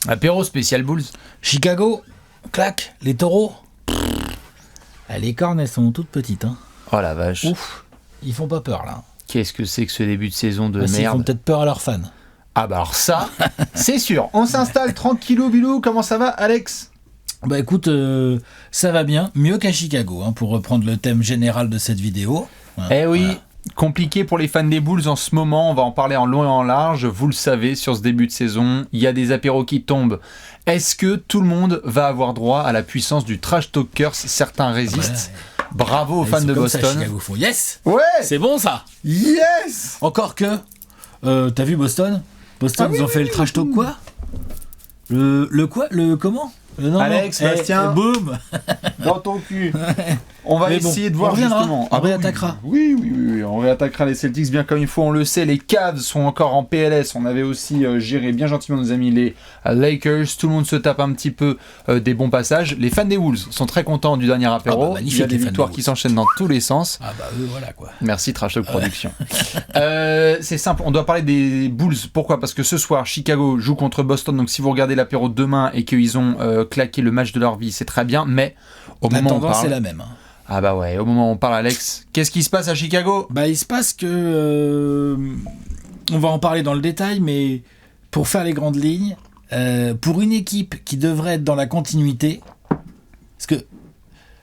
Apéro spécial Bulls. Chicago, clac, les taureaux. Les cornes, elles sont toutes petites. Hein. Oh la vache. Ouf, ils font pas peur là. Qu'est-ce que c'est que ce début de saison de Ils merde? font peut-être peur à leurs fans. Ah bah alors ça, c'est sûr. On s'installe tranquillou bilou. Comment ça va, Alex? Bah écoute, ça va bien, mieux qu'à Chicago, hein, pour reprendre le thème général de cette vidéo. Hein, Eh oui, voilà. compliqué pour les fans des Bulls en ce moment. On va en parler en long et en large. Vous le savez, sur ce début de saison, il y a des apéros qui tombent. Est-ce que tout le monde va avoir droit à la puissance du trash talkers? Certains résistent. Bravo aux Ils fans sont de comme ça, Boston. Chicago font yes. Ouais. C'est bon ça. Yes. Encore que, t'as vu Boston? Boston, ils ont fait le trash talk quoi? Le quoi? Le comment? Non, Alex, non. Bastien. Boum. Dans ton cul. On va Mais bon, essayer de voir on reviendra, justement. on réattaquera. Oui, on réattaquera les Celtics bien comme il faut, on le sait. Les Cavs sont encore en PLS. On avait aussi géré bien gentiment nos amis les Lakers. Tout le monde se tape un petit peu des bons passages. Les fans des Wolves sont très contents du dernier apéro. Magnifique, il y a des les fans victoires des qui Wolves. s'enchaînent dans tous les sens. Ah bah eux, voilà quoi. Merci Trash Talk Production. C'est simple, on doit parler des Bulls. Pourquoi? Parce que ce soir, Chicago joue contre Boston. Donc si vous regardez l'apéro demain et qu'ils ont claqué le match de leur vie, c'est très bien. Mais au La moment où on tendance parle... est la même. Hein. Ah bah ouais, au moment où on parle, Alex, qu'est-ce qui se passe à Chicago? Bah il se passe que... on va en parler dans le détail, mais pour faire les grandes lignes, pour une équipe qui devrait être dans la continuité, parce que...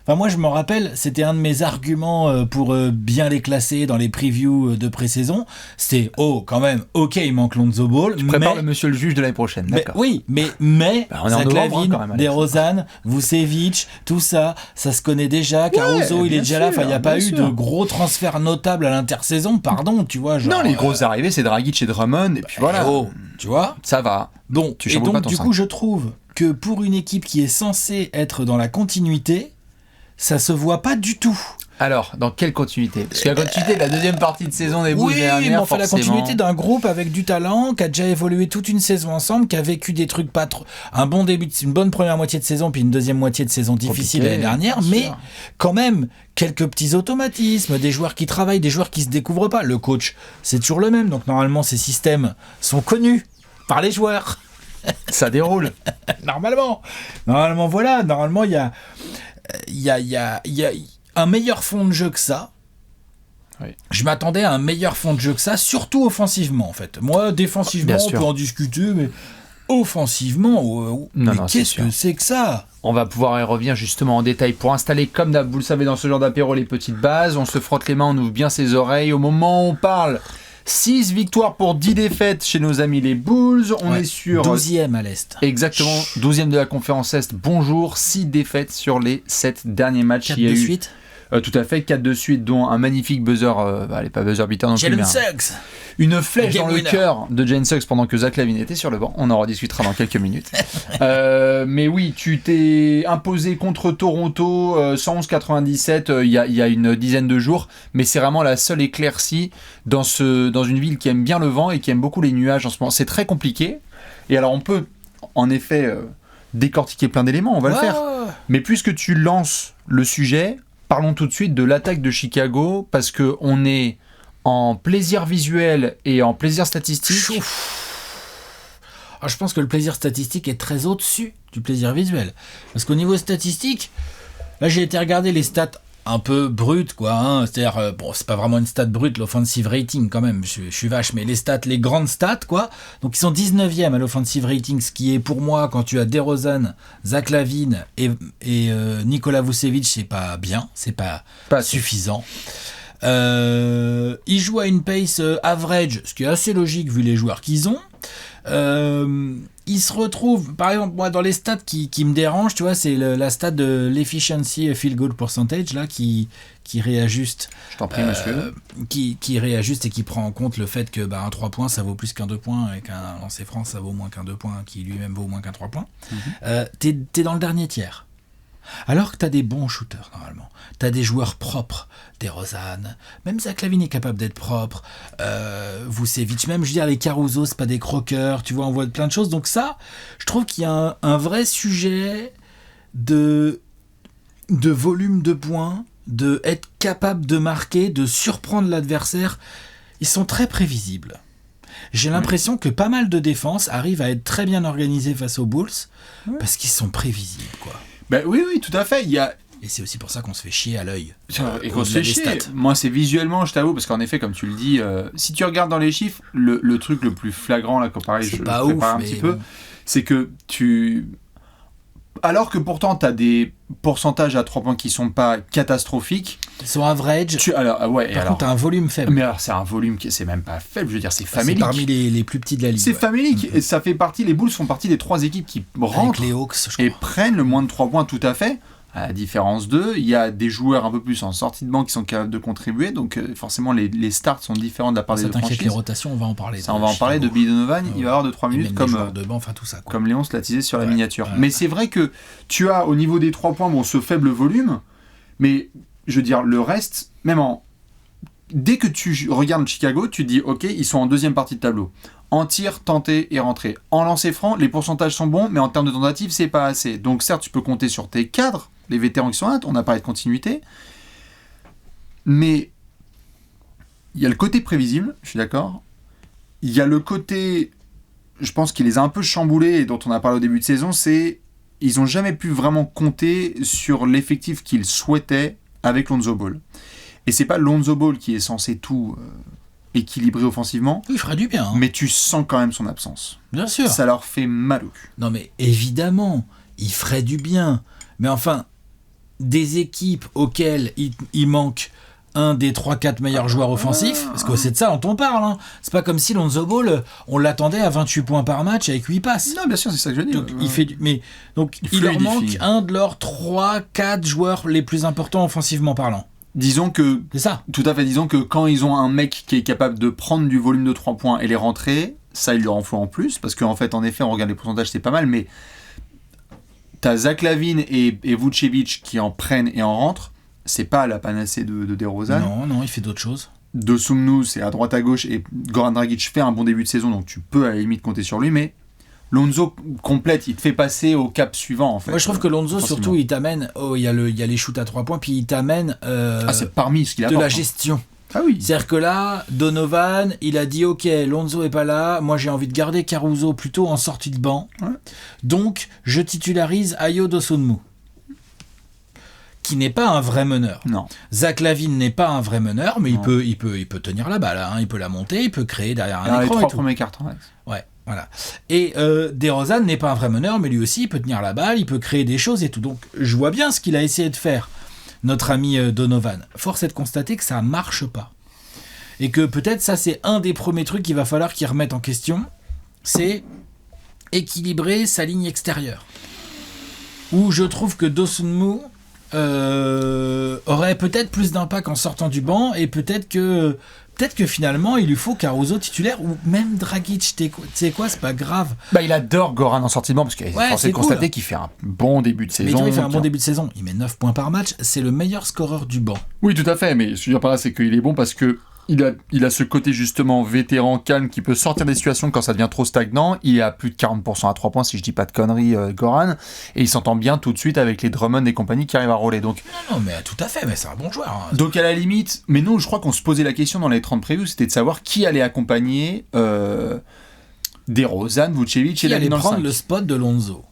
Enfin, moi, je me rappelle, c'était un de mes arguments pour bien les classer dans les previews de pré-saison. C'était, quand même, ok, il manque Lonzo Ball, Tu prépares le monsieur le juge de l'année prochaine, d'accord. Oui, mais Bah, on est en Zach novembre, Lavine, quand même, Alex. DeRozan, Vucevic, tout ça, ça se connaît déjà. Caruso, il bien est déjà là. Enfin, il n'y a sûr, pas bien eu sûr. de gros transferts notables à l'intersaison, pardon, tu vois. Genre, Non, les grosses arrivées, c'est Dragic et Drummond, et puis voilà. tu vois. Ça va. Bon, Tu et chamboules pas donc, ton du sein. coup, je trouve que pour une équipe qui est censée être dans la continuité, ça se voit pas du tout. Alors, dans quelle continuité? Parce que la continuité de la deuxième partie de saison des Bulls Oui, dernière, mais on fait la forcément. continuité d'un groupe avec du talent, qui a déjà évolué toute une saison ensemble, qui a vécu des trucs pas trop... Un bon début, une bonne première moitié de saison, puis une deuxième moitié de saison difficile Compliqué, l'année dernière, bien mais sûr. quand même, quelques petits automatismes, des joueurs qui travaillent, des joueurs qui se découvrent pas. Le coach, c'est toujours le même, donc normalement, ces systèmes sont connus par les joueurs. Ça déroule. Normalement, voilà. Normalement, il y a un meilleur fond de jeu que ça. Oui. Je m'attendais à un meilleur fond de jeu que ça, surtout offensivement, en fait. Moi, défensivement, Bien on sûr. peut en discuter, mais offensivement, mais non, c'est qu'est-ce sûr. que c'est que ça? On va pouvoir y revenir justement en détail pour installer, comme d'hab, vous le savez, dans ce genre d'apéro, les petites bases. On se frotte les mains, on ouvre bien ses oreilles. Au moment où on parle, 6 victoires pour 10 défaites chez nos amis les Bulls. On est sur... 12e à l'Est. Exactement, 12e de la conférence Est. Bonjour, 6 défaites sur les 7 derniers matchs. 4 Il y a de eu, suite. tout à fait, 4 de suite, dont un magnifique buzzer, allez, pas buzzer beater non plus, Jalen mais Suggs. une flèche Game dans le winner. cœur de Jalen Suggs pendant que Zach Lavine était sur le banc. On en rediscutera dans quelques minutes. Mais oui, tu t'es imposé contre Toronto 111-97 il y a une dizaine de jours, mais c'est vraiment la seule éclaircie dans une ville qui aime bien le vent et qui aime beaucoup les nuages en ce moment. C'est très compliqué. Et alors on peut en effet décortiquer plein d'éléments, on va le faire. Mais puisque tu lances le sujet, parlons tout de suite de l'attaque de Chicago, parce qu'on est en plaisir visuel et en plaisir statistique. Alors, je pense que le plaisir statistique est très au-dessus du plaisir visuel. Parce qu'au niveau statistique, là j'ai été regarder les stats un peu brutes, quoi. Hein. C'est-à-dire, bon, c'est pas vraiment une stat brute, l'offensive rating quand même, je suis vache, mais les grandes stats, quoi. Donc ils sont 19e à l'offensive rating, ce qui est pour moi, quand tu as DeRozan, Zach Lavine et Nikola Vucevic, c'est pas bien, c'est pas suffisant. Ils jouent à une pace average, ce qui est assez logique vu les joueurs qu'ils ont. Ils se retrouvent, par exemple, moi dans les stats qui me dérangent, tu vois, c'est la stat de l'efficiency field goal percentage là qui réajuste. Je t'en prie, monsieur. Qui réajuste et qui prend en compte le fait que un 3 points ça vaut plus qu'un 2 points et qu'un lancer franc ça vaut moins qu'un 2 points qui lui-même vaut moins qu'un 3 points. T'es dans le dernier tiers. Alors que t'as des bons shooters normalement, t'as des joueurs propres, DeRozan, même Zach Lavine est capable d'être propre, Vucevic, même je veux dire les Caruso c'est pas des croqueurs, tu vois, on voit plein de choses, donc ça, je trouve qu'il y a un vrai sujet de volume de points, de être capable de marquer, de surprendre l'adversaire, ils sont très prévisibles. j'ai l'impression que pas mal de défenses arrivent à être très bien organisées face aux Bulls parce qu'ils sont prévisibles, quoi. Ben oui, tout à fait. Et c'est aussi pour ça qu'on se fait chier à l'œil. Et qu'on se fait chier. Moi, c'est visuellement, je t'avoue, parce qu'en effet, comme tu le dis, si tu regardes dans les chiffres, le truc le plus flagrant, là, pareil, je prépare un petit peu, c'est que alors que pourtant, tu as des pourcentages à 3 points qui sont pas catastrophiques. Ils sont average. Par contre, tu as un volume faible. Mais alors, c'est un volume qui c'est même pas faible, je veux dire, c'est famélique. C'est parmi les plus petits de la ligue. C'est famélique. Et ça fait partie, les Bulls font partie des 3 équipes qui rentrent les Hawks, je crois. Et prennent le moins de 3 points tout à fait. À la différence d'eux, il y a des joueurs un peu plus en sortie de banc qui sont capables de contribuer, donc forcément les starts sont différents de la part des deux franchises. Les rotations, on va en parler. Ça, on va en parler de Billy Donovan, il va avoir de 3 minutes comme de banc, tout ça, quoi. Comme Léon se l'a teasé sur la miniature. Mais c'est vrai que tu as au niveau des 3 points ce faible volume, mais je veux dire le reste, dès que tu regardes Chicago, tu te dis ok, ils sont en deuxième partie de tableau. En tir, tenté et rentré. En lancer franc, les pourcentages sont bons, mais en termes de tentatives, c'est pas assez. Donc certes, tu peux compter sur tes cadres, les vétérans qui sont là, on a parlé de continuité, mais il y a le côté prévisible, je suis d'accord. Il y a le côté, je pense qu'il les a un peu chamboulés et dont on a parlé au début de saison, c'est ils n'ont jamais pu vraiment compter sur l'effectif qu'ils souhaitaient avec Lonzo Ball. Et c'est pas Lonzo Ball qui est censé tout équilibrer offensivement. Il ferait du bien. Mais tu sens quand même son absence. Bien sûr. Ça leur fait mal au cul. Non mais évidemment, il ferait du bien. Mais enfin, des équipes auxquelles il manque un des 3-4 meilleurs joueurs offensifs, parce que c'est de ça dont on parle, hein. C'est pas comme si Lonzo Ball, on l'attendait à 28 points par match avec 8 passes. Non, bien sûr, c'est ça que je veux dire. Donc, il leur manque un de leurs 3-4 joueurs les plus importants offensivement parlant. Disons que, c'est ça. Tout à fait, disons que quand ils ont un mec qui est capable de prendre du volume de 3 points et les rentrer, ça il leur en faut en plus, parce qu'en fait, en effet, on regarde les pourcentages, c'est pas mal, mais t'as Zach LaVine et Vucevic qui en prennent et en rentrent, c'est pas la panacée de DeRozan. Non, il fait d'autres choses. Dosunmu, c'est à droite à gauche, et Goran Dragic fait un bon début de saison, donc tu peux à la limite compter sur lui, mais Lonzo complète, il te fait passer au cap suivant en fait. Moi je trouve que Lonzo surtout il t'amène, il y a les shoots à 3 points, puis il t'amène c'est parmi ce qu'il apporte, de la gestion. Ah oui. C'est-à-dire que là, Donovan, il a dit ok, Lonzo est pas là, moi j'ai envie de garder Caruso plutôt en sortie de banc, donc je titularise Ayo Dosunmu, qui n'est pas un vrai meneur. Non. Zach LaVine n'est pas un vrai meneur, mais il peut tenir la balle, hein. Il peut la monter, il peut créer derrière un écran. Les 3 premiers cartons. Ouais. Voilà. Et DeRozan n'est pas un vrai meneur, mais lui aussi il peut tenir la balle, il peut créer des choses et tout. Donc je vois bien ce qu'il a essayé de faire, notre ami Donovan. Force est de constater que ça marche pas. Et que peut-être ça c'est un des premiers trucs qu'il va falloir qu'il remette en question, c'est équilibrer sa ligne extérieure. Où je trouve que Dosunmu aurait peut-être plus d'impact en sortant du banc, et peut-être que finalement il lui faut Caruso titulaire ou même Dragic. Tu sais quoi, c'est pas grave. Il adore Goran en sortie de banc parce qu'il est forcé de constater qu'il fait un bon début de saison. Mais il fait un bon début de saison, il met 9 points par match, c'est le meilleur scoreur du banc. Oui, tout à fait, mais ce que je veux dire par là, c'est qu'il est bon parce que il a ce côté justement vétéran, calme, qui peut sortir des situations quand ça devient trop stagnant. Il est à plus de 40% à 3 points, si je dis pas de conneries, Goran, et il s'entend bien tout de suite avec les Drummond et compagnie qui arrivent à rouler. Donc, non, mais tout à fait, mais c'est un bon joueur. Hein. Donc à la limite, mais non, je crois qu'on se posait la question dans les 30 previews, c'était de savoir qui allait accompagner DeRozan, Vucevic et LaVine dans le 5. Qui allait prendre le spot de Lonzo,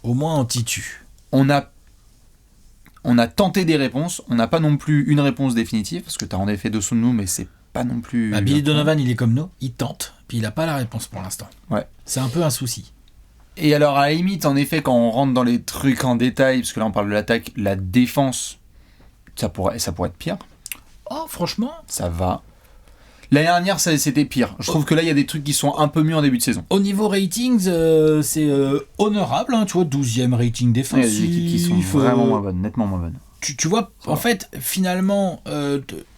au moins en titu. On a tenté des réponses, on n'a pas non plus une réponse définitive, parce que tu as en effet Dosunmu, mais c'est pas non plus... Billy Donovan, il est comme nous, il tente, puis il n'a pas la réponse pour l'instant. Ouais. C'est un peu un souci. Et alors, à la limite, en effet, quand on rentre dans les trucs en détail, parce que là on parle de l'attaque, la défense, ça pourrait être pire. Oh, franchement, ça va. L'année dernière, c'était pire. Je trouve que là, il y a des trucs qui sont un peu mieux en début de saison. Au niveau ratings, c'est honorable, hein, tu vois, 12e rating défensif. Il y a des équipes qui sont vraiment moins bonnes, nettement moins bonnes. Tu vois, en fait, finalement,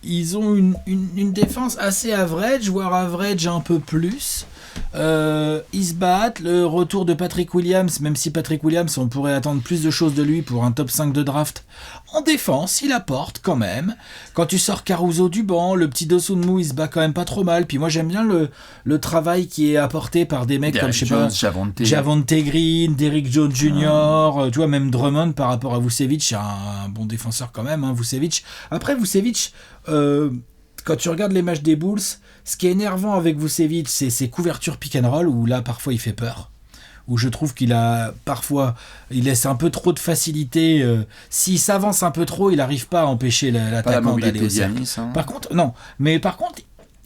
ils ont une défense assez average, voire average un peu plus. Ils se battent, le retour de Patrick Williams, même si Patrick Williams, on pourrait attendre plus de choses de lui pour un top 5 de draft. En défense, il apporte quand même. Quand tu sors Caruso du banc, le petit Dosunmu, il se bat quand même pas trop mal. Puis moi, j'aime bien le travail qui est apporté par des mecs comme, je sais pas, Javonte Green, Derrick Jones Jr., tu vois, même Drummond par rapport à Vucevic, c'est un bon défenseur quand même, hein, Vucevic. Après, Vucevic... quand tu regardes les matchs des Bulls, ce qui est énervant avec Vucevic, c'est ses couvertures pick and roll, où là, parfois, il fait peur. Où je trouve qu'il laisse un peu trop de facilité. S'il s'avance un peu trop, il n'arrive pas à empêcher l'attaquant d'aller au cercle. Par contre,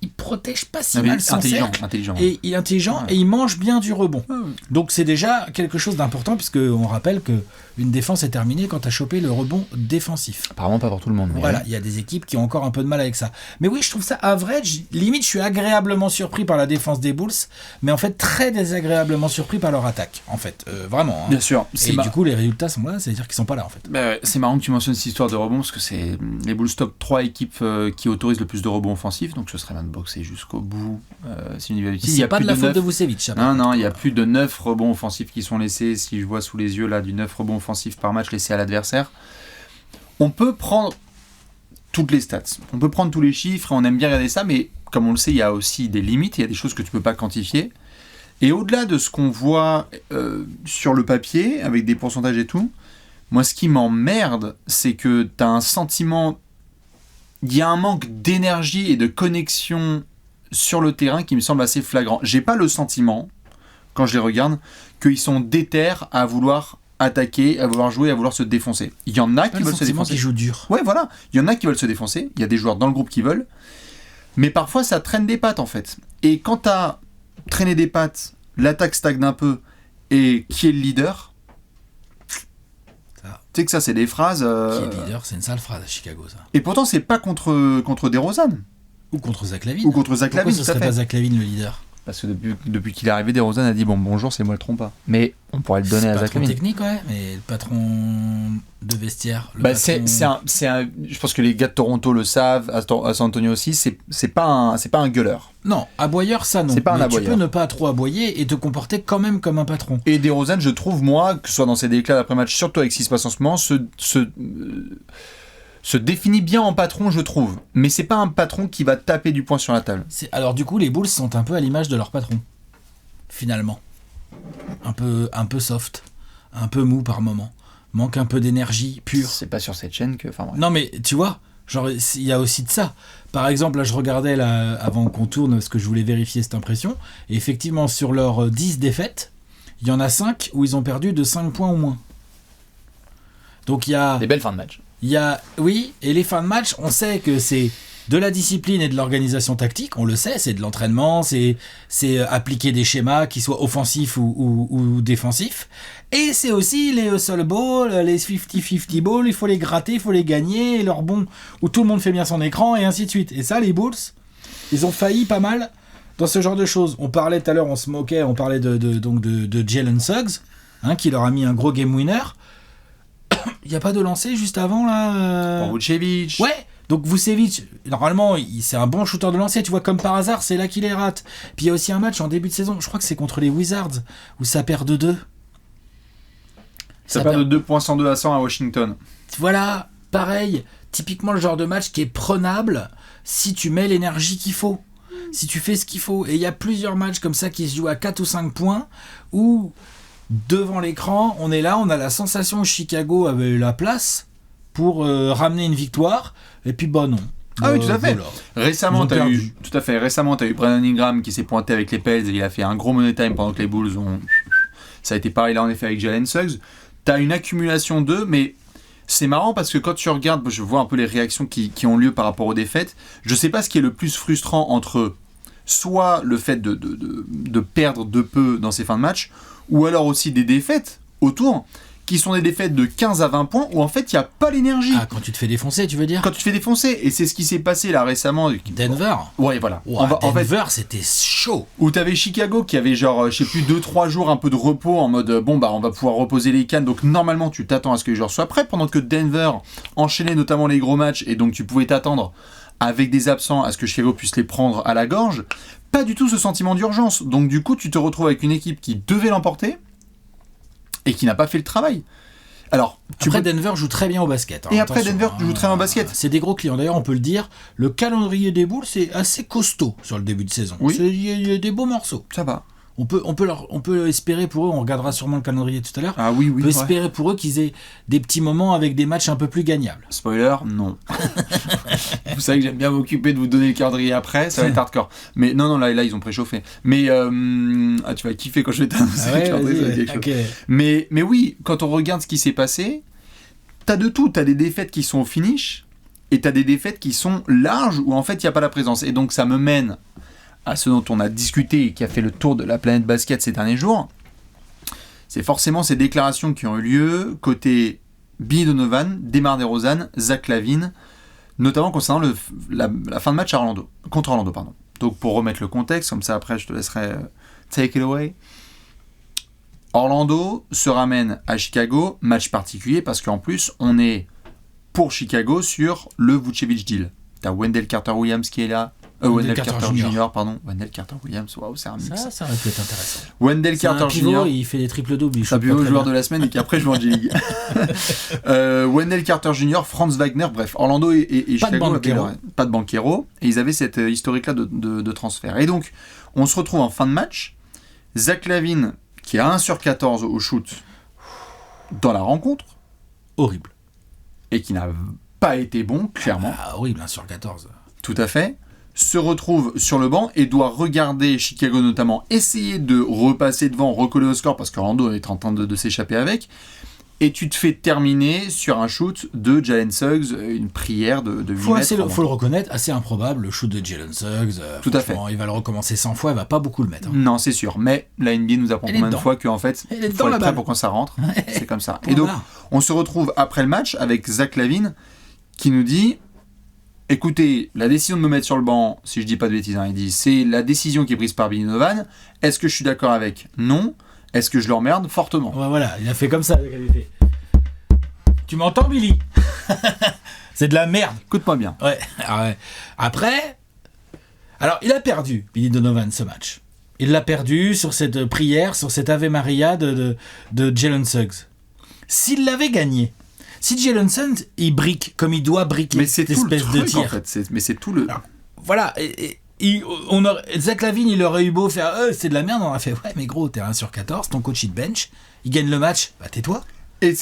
il protège pas si mal son cercle. Intelligent. Et il est intelligent et il mange bien du rebond. Donc c'est déjà quelque chose d'important, puisqu'on rappelle qu'une défense est terminée quand tu as chopé le rebond défensif. Apparemment pas pour tout le monde. Voilà, il y a des équipes qui ont encore un peu de mal avec ça. Mais oui, je trouve ça average. Limite, je suis agréablement surpris par la défense des Bulls, mais en fait très désagréablement surpris par leur attaque. En fait, vraiment. Bien sûr. Et du coup, les résultats sont là, c'est-à-dire qu'ils sont pas là en fait. C'est marrant que tu mentionnes cette histoire de rebond, parce que c'est les Bulls top 3 équipes qui autorisent le plus de rebonds offensifs, donc ce serait bien de boxer jusqu'au bout. C'est une il n'y a pas de la faute de Vucevic. Non, il y a plus de 9 rebonds offensifs qui sont laissés, si je vois sous les yeux là, du 9 rebonds offensifs par match laissés à l'adversaire. On peut prendre toutes les stats, on peut prendre tous les chiffres, et on aime bien regarder ça, mais comme on le sait, il y a aussi des limites, il y a des choses que tu peux pas quantifier. Et au-delà de ce qu'on voit sur le papier, avec des pourcentages et tout, moi ce qui m'emmerde, c'est que tu as un sentiment, il y a un manque d'énergie et de connexion sur le terrain qui me semble assez flagrant. J'ai pas le sentiment, quand je les regarde, qu'ils sont déter à vouloir attaquer, à vouloir jouer, à vouloir se défoncer. Il y en a qui veulent se défoncer. Qui jouent dur. Ouais, voilà. Il y en a qui veulent se défoncer. Il y a des joueurs dans le groupe qui veulent. Mais parfois, ça traîne des pattes, en fait. Et quand t'as traîné des pattes, l'attaque stagne un peu, et qui est le leader, tu sais que ça, c'est des phrases... Qui est le leader, c'est une sale phrase à Chicago, ça. Et pourtant, c'est pas contre DeRozan. Ou contre Zach Lavine. Pourquoi ce serait pas Zach Lavine le leader? Parce que depuis qu'il est arrivé, DeRozan a dit bonjour, c'est moi le trompe. Mais on pourrait le donner à Zach Lavine. C'est technique, ouais, mais le patron de vestiaire. Je pense que les gars de Toronto le savent, à San Antonio aussi, c'est pas un gueuleur. Non, aboyeur, ça non. C'est pas un aboyeur. Tu peux ne pas trop aboyer et te comporter quand même comme un patron. Et DeRozan, je trouve, moi, que ce soit dans ses déclats d'après-match, surtout avec ce qui se passe en ce moment, se définit bien en patron, je trouve. Mais c'est pas un patron qui va taper du poing sur la table. Alors du coup, les Bulls sont un peu à l'image de leur patron, finalement. Un peu soft, un peu mou par moment. Manque un peu d'énergie pure. C'est pas sur cette chaîne que... Non mais, tu vois, genre, il y a aussi de ça. Par exemple, là, je regardais, là, avant qu'on tourne, parce que je voulais vérifier cette impression, et effectivement, sur leurs 10 défaites, il y en a 5 où ils ont perdu de 5 points ou moins. Donc il y a... Des belles fins de match. Oui, et les fins de match, on sait que c'est de la discipline et de l'organisation tactique, on le sait, c'est de l'entraînement, c'est appliquer des schémas qui soient offensifs ou défensifs, et c'est aussi les hustle balls, les 50-50 balls, il faut les gratter, il faut les gagner, et leur bon, où tout le monde fait bien son écran, et ainsi de suite. Et ça, les Bulls, ils ont failli pas mal dans ce genre de choses. On parlait tout à l'heure, on se moquait, on parlait de Jalen Suggs, qui leur a mis un gros game winner. Il n'y a pas de lancer juste avant là Pour Vucevic. Ouais, donc Vucevic, normalement, c'est un bon shooter de lancer, tu vois, comme par hasard, c'est là qu'il les rate. Puis il y a aussi un match en début de saison, je crois que c'est contre les Wizards, où ça perd de 2. Ça perd de 2.102 à 100 à Washington. Voilà, pareil, typiquement le genre de match qui est prenable si tu mets l'énergie qu'il faut, si tu fais ce qu'il faut. Et il y a plusieurs matchs comme ça qui se jouent à 4 ou 5 points, où... devant l'écran, on est là, on a la sensation que Chicago avait la place pour ramener une victoire, et puis non. Ah oui, tout à fait. Voilà. Récemment, tu as eu Brandon Ingram qui s'est pointé avec les Pels et il a fait un gros money time pendant que les Bulls ont... Ça a été pareil là en effet avec Jalen Suggs. Tu as une accumulation d'eux, mais c'est marrant parce que quand tu regardes, je vois un peu les réactions qui ont lieu par rapport aux défaites. Je sais pas ce qui est le plus frustrant entre soit le fait de perdre de peu dans ces fins de match, ou alors aussi des défaites autour, qui sont des défaites de 15 à 20 points, où en fait il n'y a pas l'énergie. Ah, quand tu te fais défoncer, tu veux dire ? Quand tu te fais défoncer, et c'est ce qui s'est passé là récemment. Denver ? Ouais, voilà. Denver, c'était chaud. Où t'avais Chicago qui avait genre, je sais plus, 2-3 jours un peu de repos, en mode, on va pouvoir reposer les cannes, donc normalement tu t'attends à ce que les joueurs soient prêts, pendant que Denver enchaînait notamment les gros matchs, et donc tu pouvais t'attendre, avec des absents, à ce que Chicago puisse les prendre à la gorge. Pas du tout ce sentiment d'urgence. Donc du coup, tu te retrouves avec une équipe qui devait l'emporter et qui n'a pas fait le travail. Alors, Denver joue très bien au basket. Et après, Denver joue très bien au basket. C'est des gros clients. D'ailleurs, on peut le dire, le calendrier des Bulls, c'est assez costaud sur le début de saison. Oui. Il y a des beaux morceaux. Ça va. On peut espérer pour eux, on regardera sûrement le calendrier tout à l'heure. Ah oui, on peut espérer pour eux qu'ils aient des petits moments avec des matchs un peu plus gagnables. Spoiler, non. Vous savez que j'aime bien m'occuper de vous donner le calendrier après, ça va être hardcore. Mais non, là ils ont préchauffé. Mais tu vas kiffer quand je vais t'annoncer le calendrier, ça va être quelque chose. Mais oui, quand on regarde ce qui s'est passé, t'as de tout. T'as des défaites qui sont au finish et t'as des défaites qui sont larges où en fait il n'y a pas la présence. Et donc ça me mène à ce dont on a discuté et qui a fait le tour de la planète basket ces derniers jours. C'est forcément ces déclarations qui ont eu lieu côté Billy Donovan, DeMar DeRozan, Zach LaVine, notamment concernant la fin de match contre Orlando. Donc pour remettre le contexte, comme ça après je te laisserai take it away. Orlando se ramène à Chicago, match particulier parce qu'en plus on est pour Chicago sur le Vucevic deal. T'as Wendell Carter-Williams qui est là. Wendell Carter Jr. Wendell Carter-Williams, waouh, c'est un mix. Ça aurait pu être intéressant. Wendell Carter Jr. Il fait des triples-doubles. C'est un pivot joueur de la semaine et qui après joue en G-League. Wendell Carter Jr., Franz Wagner, bref, Orlando et Chicago. Pas de Banchero. Et ils avaient cette historique-là de transfert. Et donc, on se retrouve en fin de match. Zach LaVine, qui a 1/14 au shoot dans la rencontre. Horrible. Et qui n'a pas été bon, clairement. Horrible, 1/14. Tout à fait. Se retrouve sur le banc et doit regarder Chicago notamment essayer de repasser devant, recoller au score parce que Orlando est en train de s'échapper avec. Et tu te fais terminer sur un shoot de Jalen Suggs, une prière de 8 mètres. Faut le reconnaître, assez improbable, le shoot de Jalen Suggs. Tout à fait. Il va le recommencer 100 fois, il va pas beaucoup le mettre. Non, c'est sûr. Mais la NBA nous apprend combien de fois qu'en fait, il faut être prêt pour quand ça rentre. C'est comme ça. Et donc, on se retrouve après le match avec Zach LaVine qui nous dit... Écoutez, la décision de me mettre sur le banc, si je dis pas de bêtises, il dit c'est la décision qui est prise par Billy Donovan. Est-ce que je suis d'accord avec ? Non. Est-ce que je l'emmerde ? Fortement. Ouais, voilà, il a fait comme ça. Tu m'entends, Billy ? C'est de la merde. Écoute-moi bien. Ouais. Après, alors il a perdu, Billy Donovan, ce match. Il l'a perdu sur cette prière, sur cette Ave Maria de Jalen Suggs. S'il l'avait gagné, si Jalen Suggs, il brique comme il doit briquer cette espèce de tir. En fait. Mais c'est tout le... Alors, voilà. Zach LaVine, il aurait eu beau faire c'est de la merde, on aurait fait ouais, mais gros, t'es 1/14, ton coach il te bench, il gagne le match, bah tais-toi. Et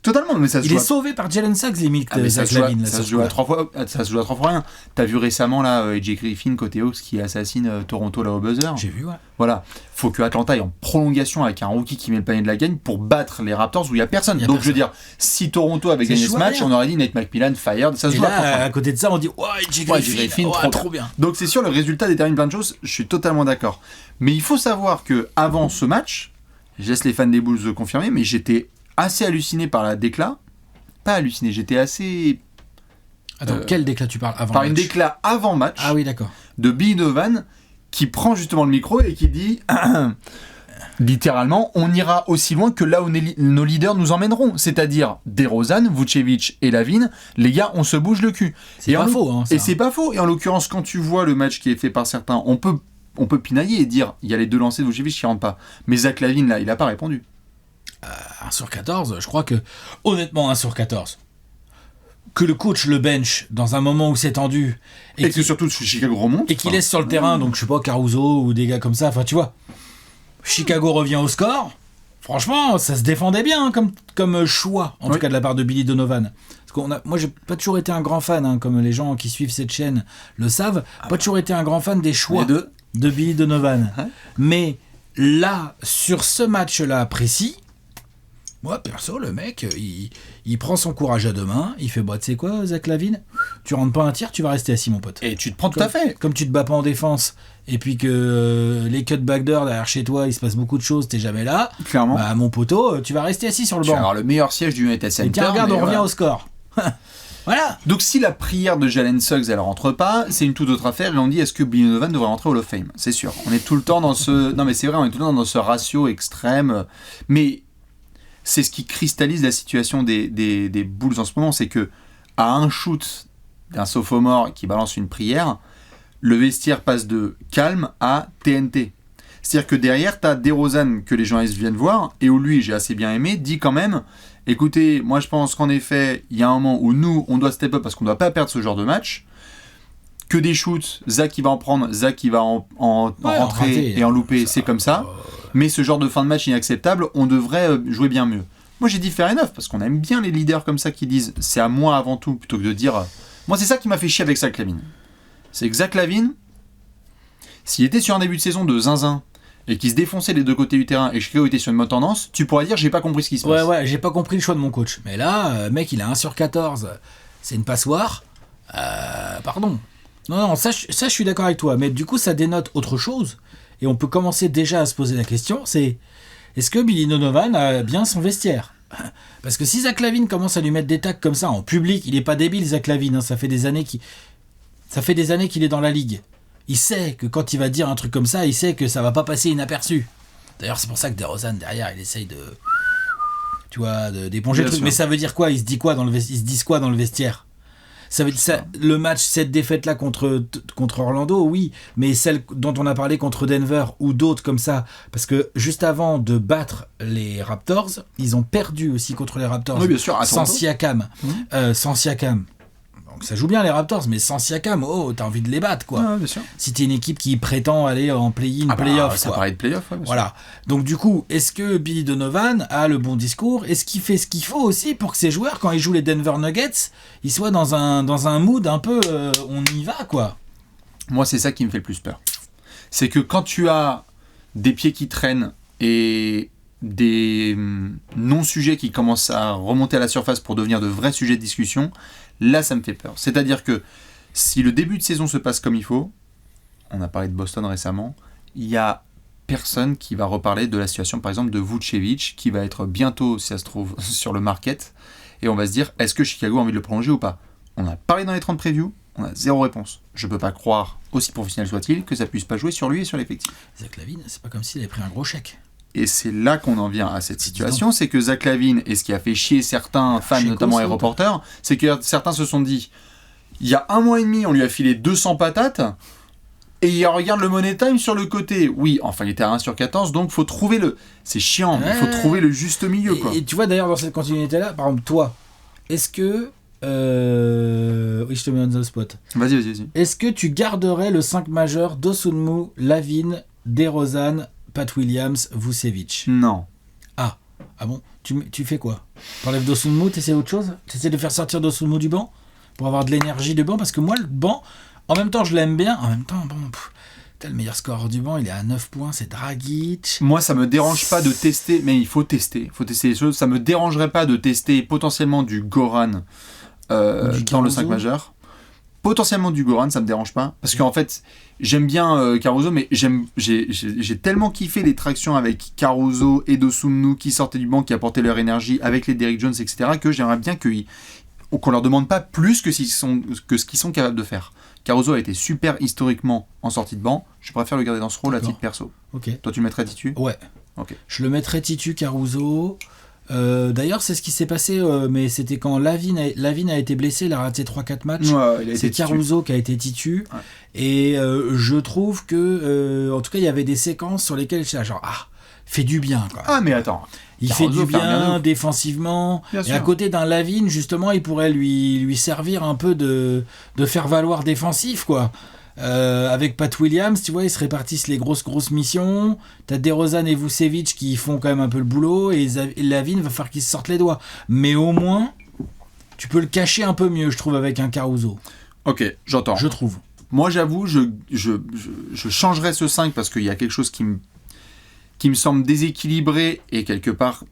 totalement, mais ça se joue. Il est sauvé par Jalen Suggs, limite. Zach LaVine. Ça se joue à 3 fois. Ça se joue à 3 fois rien. T'as vu récemment là, AJ Griffin côté Hawks qui assassine Toronto là au buzzer. J'ai vu, ouais. Voilà. Faut que Atlanta aille en prolongation avec un rookie qui met le panier de la gagne pour battre les Raptors où il y a personne. Donc je veux dire, si Toronto avait gagné ce match, on aurait dit Nate McMillan fired. Ça se joue à 3 fois. À côté de ça, on dit AJ Griffin, trop bien. Donc c'est sûr, le résultat détermine plein de choses. Je suis totalement d'accord. Mais il faut savoir que avant ce match, je laisse les fans des Bulls confirmer, mais j'étais assez halluciné par la déclat. Pas halluciné, j'étais assez... Attends, quel déclat tu parles avant par match ? Une déclat avant match. Ah oui, d'accord. De Billy Donovan qui prend justement le micro et qui dit littéralement, on ira aussi loin que là où nos leaders nous emmèneront. C'est-à-dire DeRozan, Vucevic et LaVine. Les gars, on se bouge le cul. C'est pas faux. Hein, et c'est pas faux. Et en l'occurrence, quand tu vois le match qui est fait par certains, on peut pinailler et dire il y a les deux lancers de Vucevic qui rentrent pas. Mais Zach LaVine, là, il a pas répondu. 1/14, je crois que, honnêtement, 1/14, que le coach le bench dans un moment où c'est tendu. Et que surtout Chicago remonte. Et qu'il laisse sur le terrain, donc je sais pas, Caruso ou des gars comme ça, enfin tu vois. Chicago revient au score. Franchement, ça se défendait bien comme choix, en tout cas de la part de Billy Donovan. Parce moi, j'ai pas toujours été un grand fan, comme les gens qui suivent cette chaîne le savent, pas toujours été un grand fan des choix de Billy Donovan. Mais là, sur ce match-là précis, moi, perso, le mec, il prend son courage à deux mains, il fait tu sais quoi, Zach LaVine, tu rentres pas un tir, tu vas rester assis, mon pote. Et tu te prends tout à fait. Comme tu te bats pas en défense, et puis que les cutbackers derrière chez toi, il se passe beaucoup de choses, t'es jamais là. Clairement. Bah, mon poteau, tu vas rester assis sur le banc. Tu vas avoir le meilleur siège du United Center. Et tiens, regarde, on revient au score. Voilà. Donc si la prière de Jalen Suggs elle rentre pas, c'est une toute autre affaire et on dit est-ce que Billy Donovan devrait rentrer au Hall of Fame ? C'est sûr. On est tout le temps dans ce... Non mais c'est vrai, on est tout le temps dans ce ratio extrême. Mais c'est ce qui cristallise la situation des Bulls en ce moment, c'est que à un shoot d'un sophomore qui balance une prière, le vestiaire passe de calme à TNT. C'est-à-dire que derrière, tu as DeRozan que les journalistes viennent voir, et où lui, j'ai assez bien aimé, dit quand même, écoutez, moi je pense qu'en effet, il y a un moment où nous, on doit step up parce qu'on ne doit pas perdre ce genre de match, que des shoots, Zach qui va en prendre, Zach qui va en rentrer et en louper, c'est comme ça. Mais ce genre de fin de match inacceptable, on devrait jouer bien mieux. Moi j'ai dit fair enough, parce qu'on aime bien les leaders comme ça qui disent c'est à moi avant tout, plutôt que de dire... Moi c'est ça qui m'a fait chier avec Zach LaVine. C'est que Zach LaVine, s'il était sur un début de saison de zinzin, et qui se défonçait les deux côtés du terrain, et Chicago était sur une bonne tendance, tu pourrais dire j'ai pas compris ce qui se passe. Ouais, j'ai pas compris le choix de mon coach. Mais là, mec, il a 1/14, c'est une passoire. Pardon. Non, ça je suis d'accord avec toi. Mais du coup, ça dénote autre chose. Et on peut commencer déjà à se poser la question, c'est est-ce que Billy Donovan a bien son vestiaire ? Parce que si Zach LaVine commence à lui mettre des tacs comme ça en public, il est pas débile, Zach LaVine. Hein, ça fait des années qu'il est dans la ligue. Il sait que quand il va dire un truc comme ça, il sait que ça va pas passer inaperçu. D'ailleurs, c'est pour ça que DeRozan, derrière, il essaye d'éponger le truc. Mais ça veut dire quoi ? Ils se disent quoi dans le vestiaire ? Ça veut dire le match, cette défaite-là contre Orlando, oui, mais celle dont on a parlé contre Denver ou d'autres comme ça, parce que juste avant de battre les Raptors, ils ont perdu aussi contre les Raptors. Oui, bien sûr, sans Siakam. Donc ça joue bien les Raptors, mais sans Siakam, t'as envie de les battre, quoi. Ouais, bien sûr. Si t'es une équipe qui prétend aller en play-in, play-off, ça paraît de play-off, ouais, bien sûr. Voilà. Donc du coup, est-ce que Billy Donovan a le bon discours ? Est-ce qu'il fait ce qu'il faut aussi pour que ses joueurs, quand ils jouent les Denver Nuggets, ils soient dans un mood un peu on y va, quoi. Moi, c'est ça qui me fait le plus peur. C'est que quand tu as des pieds qui traînent et des non-sujets qui commencent à remonter à la surface pour devenir de vrais sujets de discussion, là ça me fait peur. C'est-à-dire que si le début de saison se passe comme il faut, on a parlé de Boston récemment, il y a personne qui va reparler de la situation par exemple de Vucevic qui va être bientôt, si ça se trouve, sur le market, et on va se dire est-ce que Chicago a envie de le prolonger ou pas ? On a parlé dans les 30 previews, on a zéro réponse. Je peux pas croire, aussi professionnel soit-il, que ça puisse pas jouer sur lui et sur l'effectif. Zach LaVine, c'est pas comme s'il avait pris un gros chèque. Et c'est là qu'on en vient à cette situation, c'est que Zach LaVine, et ce qui a fait chier certains fans, notamment les reporters, c'est que certains se sont dit, il y a 1 mois et demi, on lui a filé 200 patates, et il regarde le Money Time sur le côté. Oui, enfin il était à 1/14, donc faut trouver c'est chiant, il faut trouver le juste milieu. Quoi. Et tu vois d'ailleurs dans cette continuité-là, par exemple toi, est-ce que... Oui, je te mets on the spot. Vas-y. Est-ce que tu garderais le 5 majeur Dosunmu, LaVine, DeRozan, Pat Williams, Vucevic ? Non. Ah bon ? Tu fais quoi ? T'enlèves Dosunmu, t'essaies autre chose ? T'essaies de faire sortir Dosunmu du banc ? Pour avoir de l'énergie de banc ? Parce que moi, le banc, en même temps, je l'aime bien. En même temps, t'as le meilleur scoreur du banc, il est à 9 points, c'est Dragic. Moi, ça me dérange pas de tester, mais il faut tester les choses. Ça me dérangerait pas de tester potentiellement du Goran dans le 5 majeur. Potentiellement du Goran, ça me dérange pas. Parce qu'en fait, j'aime bien Caruso, mais j'ai tellement kiffé les tractions avec Caruso et Dosunmu qui sortaient du banc, qui apportaient leur énergie avec les Derrick Jones, etc., que j'aimerais bien qu'on leur demande pas plus que ce qu'ils sont capables de faire. Caruso a été super historiquement en sortie de banc. Je préfère le garder dans ce rôle à titre perso. Okay. Toi, tu le mettrais titu ? Ouais. Okay. Je le mettrais titu, Caruso. D'ailleurs, c'est ce qui s'est passé, mais c'était quand LaVine a été blessé, il a raté 3-4 matchs. Ouais, c'est Caruso qui a été titu. Ouais. Et je trouve que, en tout cas, il y avait des séquences sur lesquelles j'étais genre, fait du bien. Quoi. Ah, mais attends. Il fait du bien défensivement. Et à côté d'un LaVine, justement, il pourrait lui servir un peu de faire valoir défensif, quoi. Avec Pat Williams, tu vois, ils se répartissent les grosses missions. T'as DeRozan et Vucevic qui font quand même un peu le boulot, et LaVine va falloir qu'il se sorte les doigts. Mais au moins, tu peux le cacher un peu mieux, je trouve, avec un Caruso. Ok, j'entends. Je trouve. Moi, j'avoue, je changerais ce 5 parce qu'il y a quelque chose qui me semble déséquilibré, et quelque part,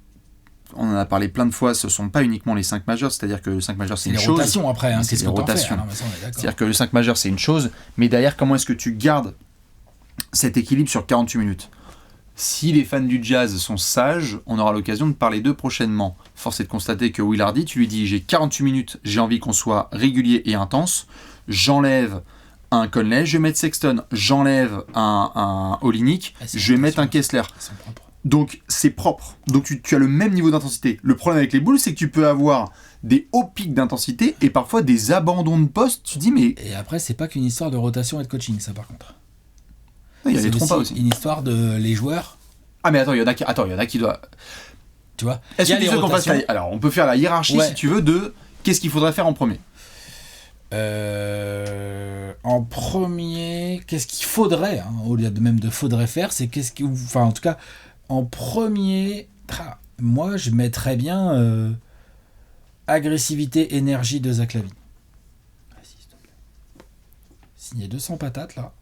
on en a parlé plein de fois, ce ne sont pas uniquement les 5 majeurs, c'est-à-dire que le 5 majeur c'est une chose. C'est les rotations après, c'est les rotations. C'est-à-dire que le 5 majeur c'est une chose, mais derrière, comment est-ce que tu gardes cet équilibre sur 48 minutes ? Si les fans du Jazz sont sages, on aura l'occasion de parler d'eux prochainement. Force est de constater que Will Hardy, tu lui dis j'ai 48 minutes, j'ai envie qu'on soit régulier et intense, j'enlève un Conley, je vais mettre Sexton, j'enlève un Olynyk, je vais mettre un Kessler. Donc c'est propre. Donc tu as le même niveau d'intensité. Le problème avec les Bulls, c'est que tu peux avoir des hauts pics d'intensité et parfois des abandons de poste. Tu te dis mais... Et après, c'est pas qu'une histoire de rotation et de coaching, ça par contre. Il y a des trompas aussi. Une histoire de les joueurs. Ah mais attends, il y en a qui doivent... Tu vois. Est-ce que tu veux qu'on fasse Alors on peut faire la hiérarchie si tu veux de qu'est-ce qu'il faudrait faire en premier. en premier, qu'est-ce qu'il faudrait, hein, au lieu de même de faudrait faire, c'est en tout cas, en premier, moi je mettrais bien agressivité, énergie de Zach Lavine. Signé 200 patates là.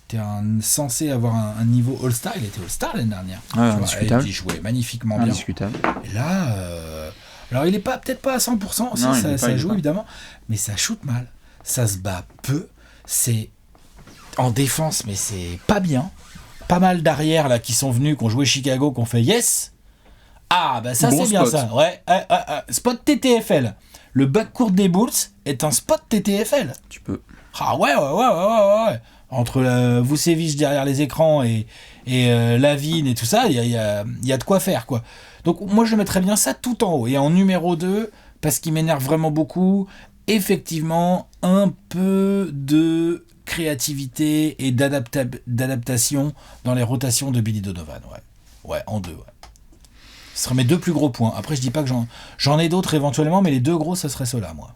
T'es censé avoir un niveau All-Star, il était All-Star l'année dernière. Indiscutable. Il jouait magnifiquement bien. Indiscutable. Et là, alors il est peut-être pas à 100%, Non, ça joue évidemment, mais ça shoot mal, ça se bat peu, c'est en défense, mais c'est pas bien. Pas mal d'arrières là qui sont venus, qui ont joué Chicago, qui ont fait yes. Ah bah ça bon c'est bien ça. Ouais, spot TTFL. Le backcourt des Bulls est un spot TTFL. Tu peux. Ah ouais. Entre Vucevic derrière les écrans et Lavine et tout ça, il y a de quoi faire, quoi. Donc moi je mettrais bien ça tout en haut. Et en numéro 2, parce qu'il m'énerve vraiment beaucoup, effectivement, un peu de créativité et d'adaptation dans les rotations de Billy Donovan. Ouais, en 2, ouais. Ce serait mes 2 plus gros points. Après, je dis pas que j'en ai d'autres éventuellement, mais les 2 gros, ça serait ceux-là, moi.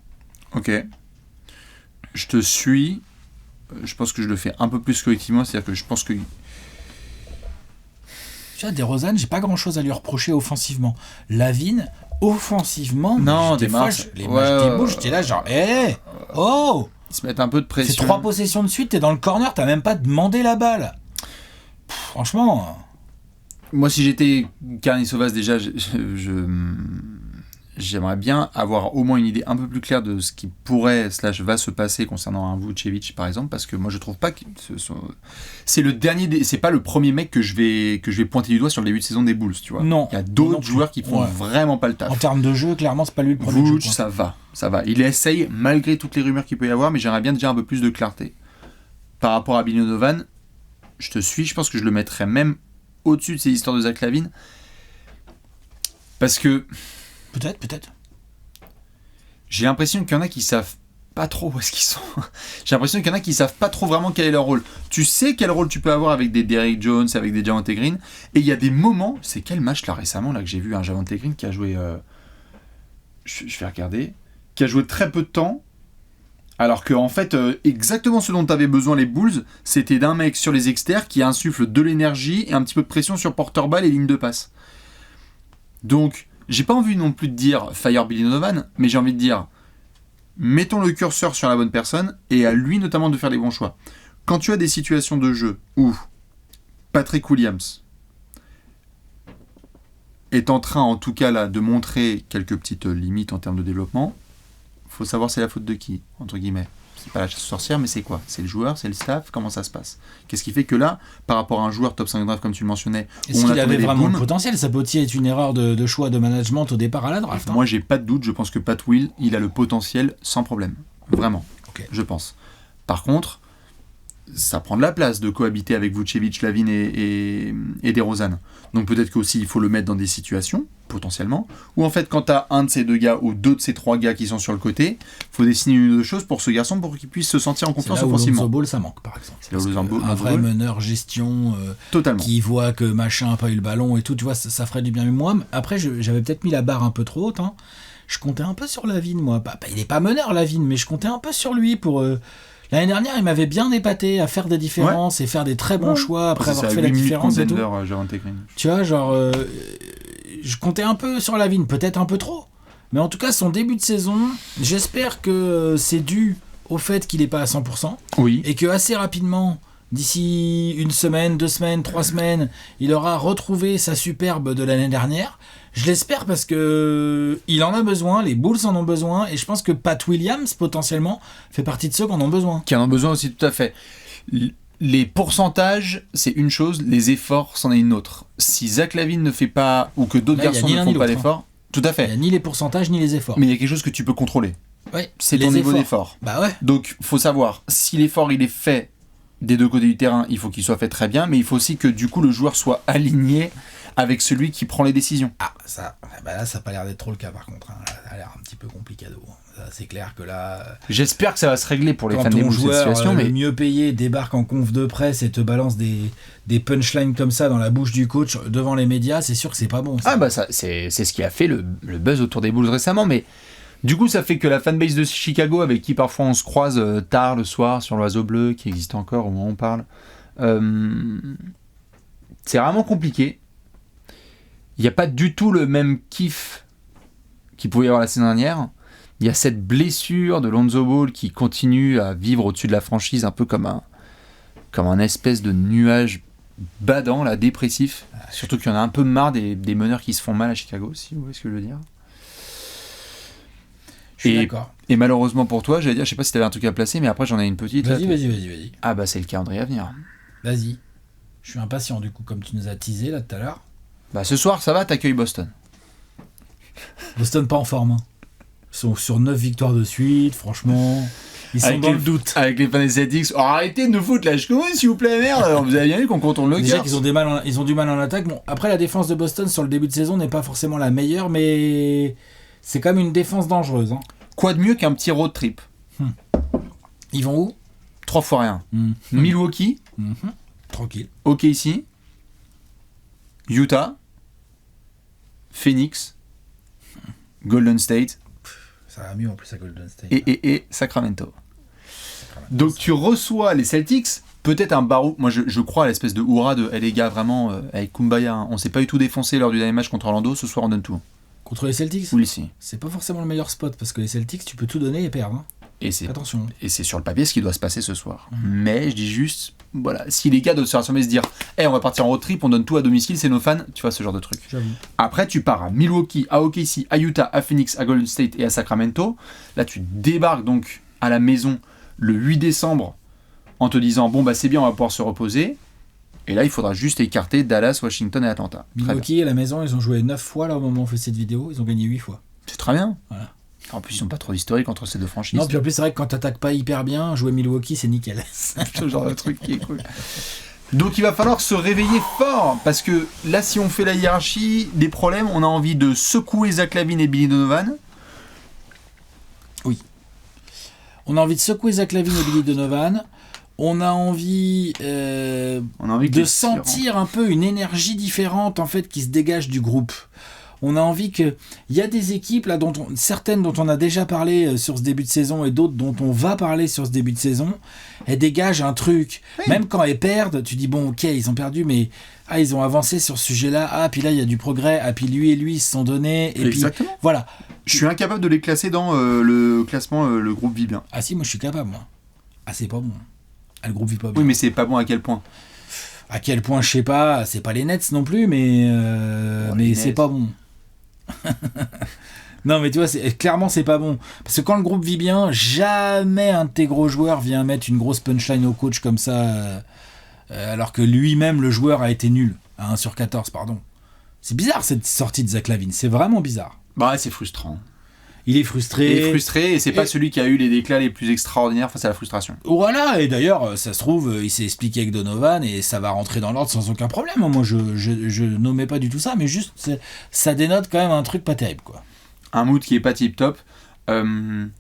Ok. Je te suis. Je pense que je le fais un peu plus collectivement, c'est-à-dire que je pense que... Tu vois, DeRozan, j'ai pas grand-chose à lui reprocher offensivement. Lavine, offensivement... Non, les matchs des Bulls, j'étais là genre... Ils se mettent un peu de pression. C'est 3 possessions de suite, t'es dans le corner, t'as même pas demandé la balle. Franchement... Moi, si j'étais Karnisovas, déjà, j'aimerais bien avoir au moins une idée un peu plus claire de ce qui pourrait / va se passer concernant un Vucevic par exemple, parce que moi je trouve pas que c'est le dernier c'est pas le premier mec que je vais pointer du doigt sur le début de saison des Bulls, tu vois. Non. Il y a d'autres joueurs qui font vraiment pas le taf. En termes de jeu, clairement c'est pas lui le premier. Vucevic, ça va. Il essaye malgré toutes les rumeurs qu'il peut y avoir, mais j'aimerais bien déjà un peu plus de clarté. Par rapport à Billy Donovan, je te suis, je pense que je le mettrais même au-dessus de ces histoires de Zach Lavine, parce que Peut-être. J'ai l'impression qu'il y en a qui savent pas trop où est-ce qu'ils sont. J'ai l'impression qu'il y en a qui savent pas trop vraiment quel est leur rôle. Tu sais quel rôle tu peux avoir avec des Derrick Jones, avec des Javonte Green, et il y a des moments, c'est quel match là récemment là que j'ai vu un Javonte Green qui a joué, je vais regarder, qui a joué très peu de temps, alors que en fait exactement ce dont t'avais besoin les Bulls, c'était d'un mec sur les extérieurs qui insuffle de l'énergie et un petit peu de pression sur porteur balle et ligne de passe. Donc j'ai pas envie non plus de dire fire Billy Donovan, mais j'ai envie de dire mettons le curseur sur la bonne personne et à lui notamment de faire les bons choix. Quand tu as des situations de jeu où Patrick Williams est en train en tout cas là de montrer quelques petites limites en termes de développement, faut savoir c'est la faute de qui, entre guillemets. C'est pas la chasse aux sorcières, mais c'est quoi ? C'est le joueur, c'est le staff, comment ça se passe ? Qu'est-ce qui fait que là, par rapport à un joueur top 5 draft comme tu le mentionnais, est-ce qu'il avait vraiment le potentiel ? Ça peut aussi être une erreur de choix de management au départ à la draft. Moi j'ai pas de doute, je pense que Pat Will, il a le potentiel sans problème. Vraiment, je pense. Par contre, ça prend de la place de cohabiter avec Vucevic, Lavine et DeRozan. Donc peut-être qu'aussi il faut le mettre dans des situations, potentiellement, où en fait quand tu as un de ces 2 gars ou 2 de ces 3 gars qui sont sur le côté, il faut dessiner une ou 2 choses pour ce garçon pour qu'il puisse se sentir en confiance offensivement. Lonzo Ball ça manque par exemple. C'est là où un vrai meneur gestion qui voit que machin n'a pas eu le ballon et tout, tu vois, ça ferait du bien. Mais moi, après j'avais peut-être mis la barre un peu trop haute. Je comptais un peu sur Lavine, moi. Il n'est pas meneur Lavine, mais je comptais un peu sur lui pour... L'année dernière, il m'avait bien épaté à faire des différences et faire des très bons choix après avoir fait la différence et tout. Tu vois, genre, je comptais un peu sur Lavine, peut-être un peu trop. Mais en tout cas, son début de saison, j'espère que c'est dû au fait qu'il n'est pas à 100%. Oui. Et que assez rapidement, d'ici 1 semaine, 2 semaines, 3 semaines, il aura retrouvé sa superbe de l'année dernière. Je l'espère parce que il en a besoin, les Bulls en ont besoin, et je pense que Pat Williams, potentiellement, fait partie de ceux qui en ont besoin. Qui en ont besoin aussi, tout à fait. Les pourcentages, c'est une chose, les efforts, c'en est une autre. Si Zach Lavine ne fait pas, ou que d'autres garçons ne font pas d'efforts, tout à fait. Il n'y a ni les pourcentages, ni les efforts. Mais il y a quelque chose que tu peux contrôler. Ouais, c'est ton niveau d'effort. Bah ouais. Donc, faut savoir, si l'effort il est fait des 2 côtés du terrain, il faut qu'il soit fait très bien, mais il faut aussi que du coup le joueur soit aligné avec celui qui prend les décisions. Ah, ça, là, ça n'a pas l'air d'être trop le cas par contre. Ça a l'air un petit peu complicado. C'est clair que là... J'espère que ça va se régler pour les fans des Bulls, cette situation. Mais mieux payé débarque en conf de presse et te balance des punchlines comme ça dans la bouche du coach devant les médias, c'est sûr que c'est pas bon. Ça. Ah bah ça, c'est ce qui a fait le buzz autour des Bulls récemment, mais Du coup, ça fait que la fanbase de Chicago, avec qui parfois on se croise tard le soir sur l'Oiseau Bleu, qui existe encore au moment où on parle, c'est vraiment compliqué. Il n'y a pas du tout le même kiff qu'il pouvait y avoir la saison dernière. Il y a cette blessure de Lonzo Ball qui continue à vivre au-dessus de la franchise, un peu comme un espèce de nuage badant, là, dépressif. Surtout qu'il y en a un peu marre des meneurs qui se font mal à Chicago, si vous voyez ce que je veux dire. Je suis d'accord. Et malheureusement pour toi, j'allais dire, je sais pas si tu avais un truc à placer, mais après j'en ai une petite. Vas-y. Ah bah c'est le calendrier à venir. Vas-y. Je suis impatient du coup, comme tu nous as teasé là tout à l'heure. Bah ce soir, ça va, t'accueilles Boston. Boston pas en forme. Hein. Ils sont sur 9 victoires de suite, franchement. Ils sont dans le doute. Avec les fans des Celtics. Oh, arrêtez de nous foutre la chouine, s'il vous plaît, merde. Vous avez bien vu qu'on contourne le Déjà cœur. qu'ils ont ils ont du mal en attaque. Bon, après, la défense de Boston sur le début de saison n'est pas forcément la meilleure, mais c'est quand même une défense dangereuse. Hein. Quoi de mieux qu'un petit road trip? Ils vont où? 3 fois rien. Milwaukee, Tranquille. OKC, Utah, Phoenix, Golden State. Ça va mieux en plus à Golden State. Et Sacramento. Donc tu reçois les Celtics, peut-être un barou. Moi je crois à l'espèce de hurrah de les gars, vraiment, avec Kumbaya. Hein. On s'est pas du tout défoncé lors du dernier match contre Orlando. Ce soir on donne tout. Contre les Celtics? Oui, si. C'est pas forcément le meilleur spot parce que les Celtics, tu peux tout donner et perdre. Hein. Attention. Et c'est sur le papier ce qui doit se passer ce soir. Mais je dis juste, voilà, si les gars doivent se rassembler et se dire on va partir en road trip, on donne tout à domicile, c'est nos fans, tu vois ce genre de truc. J'avoue. Après, tu pars à Milwaukee, à OKC, à Utah, à Phoenix, à Golden State et à Sacramento. Là, tu débarques donc à la maison le 8 décembre en te disant bon, bah c'est bien, on va pouvoir se reposer. Et là, il faudra juste écarter Dallas, Washington et Atlanta. Milwaukee, à la maison, ils ont joué 9 fois là au moment où on fait cette vidéo, ils ont gagné 8 fois. C'est très bien. Voilà. En plus, ils n'ont pas trop d'historique entre ces deux franchises. Non, puis en plus, c'est vrai que quand t'attaques pas hyper bien, jouer Milwaukee, c'est nickel. C'est ce genre de truc qui est cool. Donc il va falloir se réveiller fort, parce que là, si on fait la hiérarchie des problèmes, on a envie de secouer Zach LaVine et Billy Donovan. Oui. On a envie de secouer Zach LaVine et Billy Donovan. On a envie, de sentir un peu une énergie différente en fait qui se dégage du groupe. On a envie que il y a des équipes là certaines dont on a déjà parlé sur ce début de saison et d'autres dont on va parler sur ce début de saison, elles dégagent un truc. Oui. Même quand elles perdent, tu dis bon ok ils ont perdu mais ils ont avancé sur ce sujet-là. Puis là il y a du progrès. Puis lui et lui ils se sont donnés. Et exactement. Puis voilà. Je suis incapable de les classer dans le classement le groupe vit bien. Ah si moi je suis capable moi. C'est pas bon. Le groupe vit pas bien. Oui mais c'est pas bon à quel point? À quel point je sais pas. C'est pas les Nets non plus mais c'est pas bon. Non mais tu vois clairement c'est pas bon parce que quand le groupe vit bien jamais un de tes gros joueurs vient mettre une grosse punchline au coach comme ça alors que lui-même le joueur a été nul à 1 sur 14 pardon. C'est bizarre cette sortie de Zach LaVine, c'est vraiment bizarre. Bah c'est frustrant. Il est frustré et c'est pas celui qui a eu les déclats les plus extraordinaires face à la frustration. Voilà, et d'ailleurs, ça se trouve, il s'est expliqué avec Donovan et ça va rentrer dans l'ordre sans aucun problème. Moi, je nommais pas du tout ça, mais juste, ça dénote quand même un truc pas terrible, quoi. Un mood qui est pas tip-top. On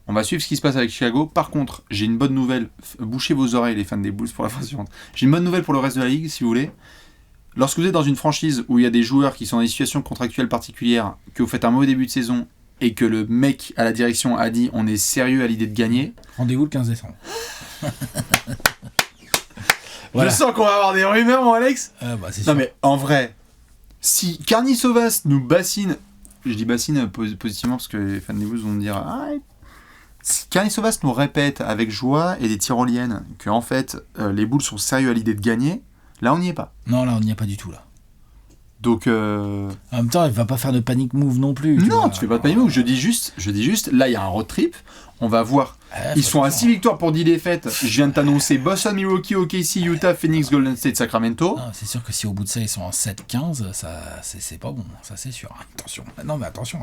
va suivre ce qui se passe avec Chicago. Par contre, j'ai une bonne nouvelle. Bouchez vos oreilles, les fans des Bulls, pour la fois suivante. J'ai une bonne nouvelle pour le reste de la ligue, si vous voulez. Lorsque vous êtes dans une franchise où il y a des joueurs qui sont dans des situations contractuelles particulières, que vous faites un mauvais début de saison, et que le mec à la direction a dit on est sérieux à l'idée de gagner. Rendez-vous le 15 décembre. Voilà. Je sens qu'on va avoir des rumeurs, mon Alex. C'est sûr. Non mais en vrai, si Karnisovas nous bassine, je dis bassine positivement parce que les fans des Bulls vont me dire si Karnisovas nous répète avec joie et des tyroliennes que en fait les Bulls sont sérieux à l'idée de gagner, là on n'y est pas. Non, là on n'y est pas du tout là. Donc en même temps, il va pas faire de panic move non plus. Tu fais pas de panic move. Je dis juste, là il y a un road trip. On va voir. Ils sont à 6 victoires pour 10 défaites. Je viens de t'annoncer Boston, Milwaukee, OKC, Utah, Phoenix, Golden State, Sacramento. Non, c'est sûr que si au bout de ça ils sont en 7-15, ça c'est pas bon. Ça c'est sûr. Attention. Non mais attention.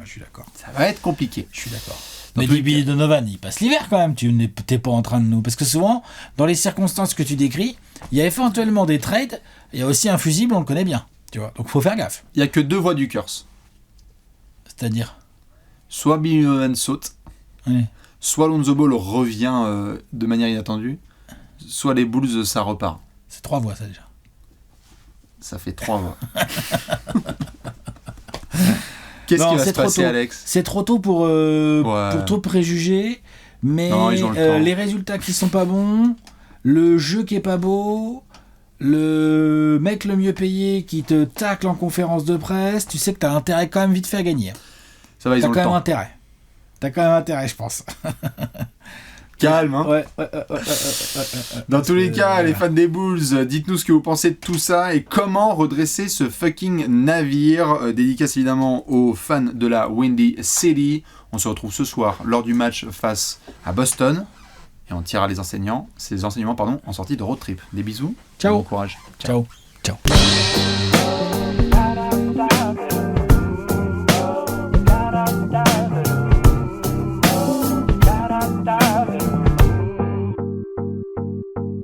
Je suis d'accord. Ça va être compliqué. Je suis d'accord. Mais Billy Donovan, il passe l'hiver quand même. T'es pas en train de nous. Parce que souvent, dans les circonstances que tu décris, il y a éventuellement des trades. Il y a aussi un fusible, on le connaît bien. Tu vois, donc faut faire gaffe. Il y a que 2 voies du curse. C'est-à-dire soit Billy Donovan saute, oui. Soit Lonzo Ball revient de manière inattendue, soit les Bulls ça repart. C'est 3 voies ça déjà. Ça fait 3 voies. Qu'est-ce Non, qui va c'est se trop passer, tôt. Alex? C'est trop tôt pour tout préjuger, mais Non, ils ont le temps. les résultats qui sont pas bons, le jeu qui est pas beau, le mec le mieux payé qui te tacle en conférence de presse, tu sais que t'as intérêt quand même vite fait à gagner. Ça va, ils T'as ont quand le même temps. intérêt. T'as quand même intérêt, je pense. Calme, hein. Ouais. Dans tous les cas, les fans des Bulls, dites-nous ce que vous pensez de tout ça et comment redresser ce fucking navire. Dédicace évidemment aux fans de la Windy City. On se retrouve ce soir lors du match face à Boston et on tirera ces enseignements en sortie de road trip. Des bisous. Ciao. Bon courage. Ciao.